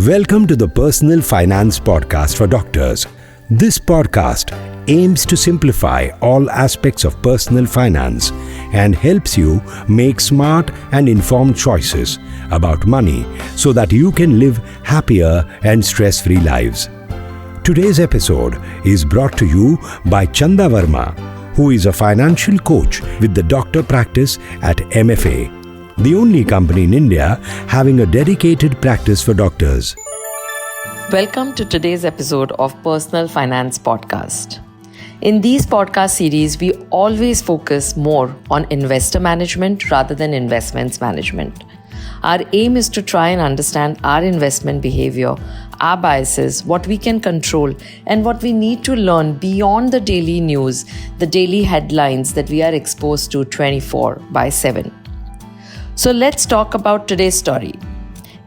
Welcome to the Personal Finance Podcast for Doctors. This podcast aims to simplify all aspects of personal finance and helps you make smart and informed choices about money so that you can live happier and stress-free lives. Today's episode is brought to you by Chanda Verma, who is a financial coach with the doctor practice at MFA, the only company in India having a dedicated practice for doctors. Welcome to today's episode of Personal Finance Podcast. In these podcast series, we always focus more on investor management rather than investments management. Our aim is to try and understand our investment behavior, our biases, what we can control, and what we need to learn beyond the daily news, the daily headlines that we are exposed to 24/7. So let's talk about today's story.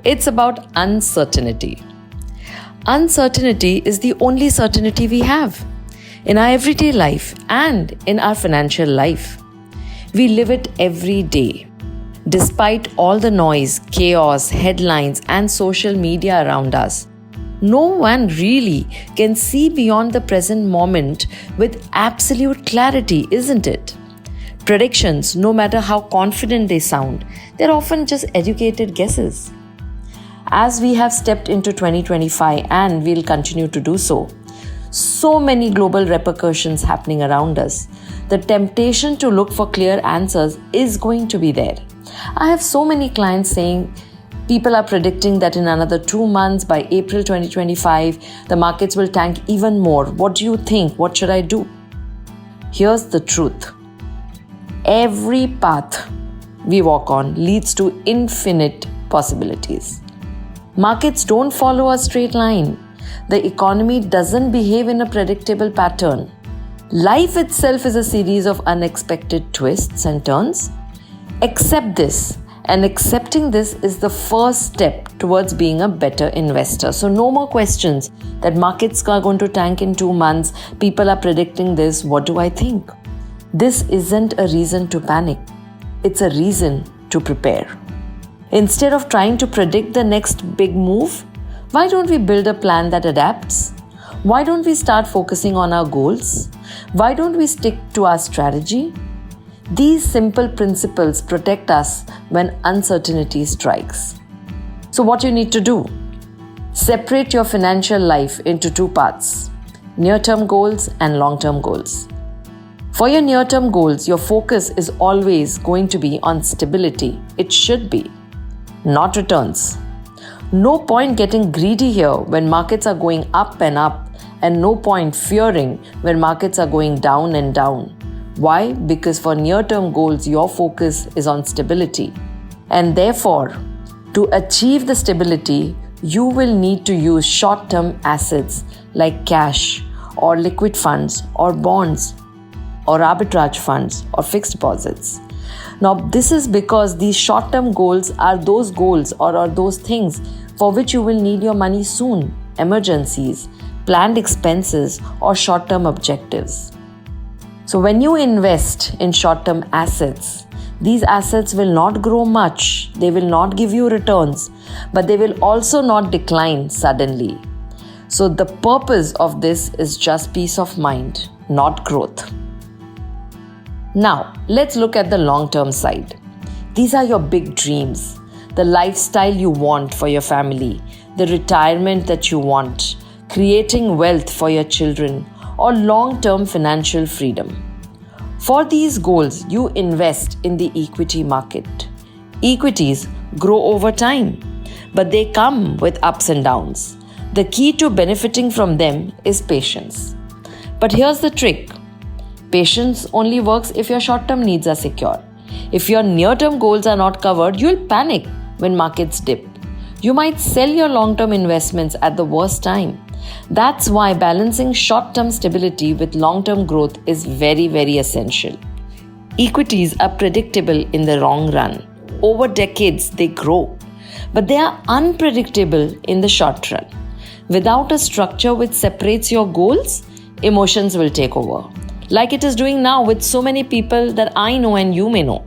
It's about uncertainty. Uncertainty is the only certainty we have in our everyday life and in our financial life. We live it every day. Despite all the noise, chaos, headlines, and social media around us, no one really can see beyond the present moment with absolute clarity, isn't it? Predictions, no matter how confident they sound, they're often just educated guesses. As we have stepped into 2025 and we'll continue to do so many global repercussions happening around us, the temptation to look for clear answers is going to be there. I have so many clients saying people are predicting that in another 2 months, by April 2025, the markets will tank even more. What do you think? What should I do? Here's the truth. Every path we walk on leads to infinite possibilities. Markets don't follow a straight line. The economy doesn't behave in a predictable pattern. Life itself is a series of unexpected twists and turns. Accept this, and accepting this is the first step towards being a better investor. So no more questions that markets are going to tank in 2 months, people are predicting this, what do I think? This isn't a reason to panic. It's a reason to prepare. Instead of trying to predict the next big move, why don't we build a plan that adapts? Why don't we start focusing on our goals? Why don't we stick to our strategy? These simple principles protect us when uncertainty strikes. So what you need to do? Separate your financial life into 2 parts: near-term goals and long-term goals. For your near-term goals, your focus is always going to be on stability. It should be, not returns. No point getting greedy here when markets are going up and up, and no point fearing when markets are going down and down. Why? Because for near-term goals, your focus is on stability. And therefore, to achieve the stability, you will need to use short-term assets like cash or liquid funds or bonds or arbitrage funds or fixed deposits. Now, this is because these short-term goals are those goals or are those things for which you will need your money soon: emergencies, planned expenses, or short-term objectives. So when you invest in short-term assets, these assets will not grow much, they will not give you returns, but they will also not decline suddenly. So the purpose of this is just peace of mind, not growth. Now, let's look at the long-term side. These are your big dreams, the lifestyle you want for your family, the retirement that you want, creating wealth for your children, or long-term financial freedom. For these goals, you invest in the equity market. Equities grow over time, but they come with ups and downs. The key to benefiting from them is patience. But here's the trick. Patience only works if your short-term needs are secure. If your near-term goals are not covered, you'll panic when markets dip. You might sell your long-term investments at the worst time. That's why balancing short-term stability with long-term growth is very, very essential. Equities are predictable in the long run. Over decades, they grow. But they are unpredictable in the short run. Without a structure which separates your goals, emotions will take over, like it is doing now with so many people that I know and you may know.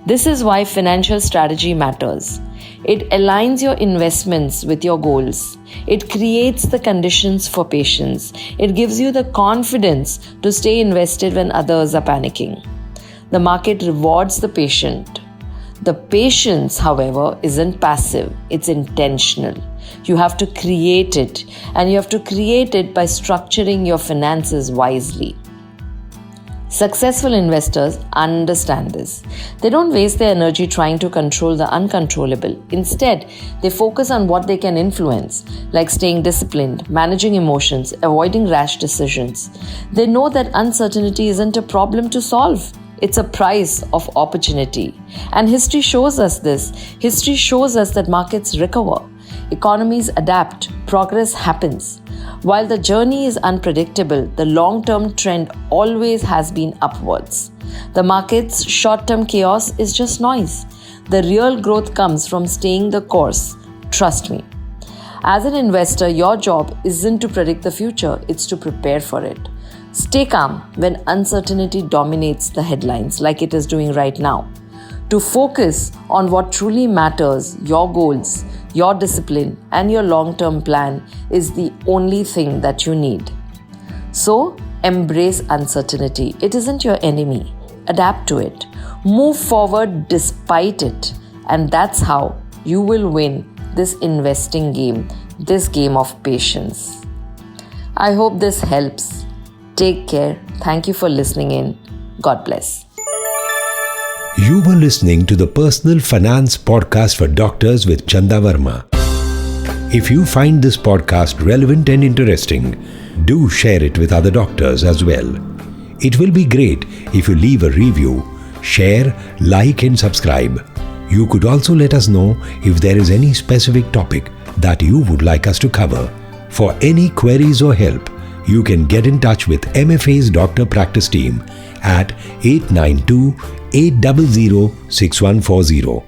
This is why financial strategy matters. It aligns your investments with your goals. It creates the conditions for patience. It gives you the confidence to stay invested when others are panicking. The market rewards the patient. The patience, however, isn't passive, it's intentional. You have to create it, and you have to create it by structuring your finances wisely. Successful investors understand this. They don't waste their energy trying to control the uncontrollable. Instead, they focus on what they can influence, like staying disciplined, managing emotions, avoiding rash decisions. They know that uncertainty isn't a problem to solve. It's a price of opportunity. And history shows us this. History shows us that markets recover. Economies adapt. Progress happens. While the journey is unpredictable, the long-term trend always has been upwards. The market's short-term chaos is just noise. The real growth comes from staying the course. Trust me. As an investor, your job isn't to predict the future, it's to prepare for it. Stay calm when uncertainty dominates the headlines like it is doing right now. To focus on what truly matters, your goals, your discipline, and your long-term plan is the only thing that you need. So, embrace uncertainty. It isn't your enemy. Adapt to it. Move forward despite it. And that's how you will win this investing game, this game of patience. I hope this helps. Take care. Thank you for listening in. God bless. You were listening to the Personal Finance Podcast for Doctors with Chanda Verma. If you find this podcast relevant and interesting, do share it with other doctors as well. It will be great if you leave a review, share, like and subscribe. You could also let us know if there is any specific topic that you would like us to cover. For any queries or help, you can get in touch with MFA's Doctor Practice Team at 892-800-6140.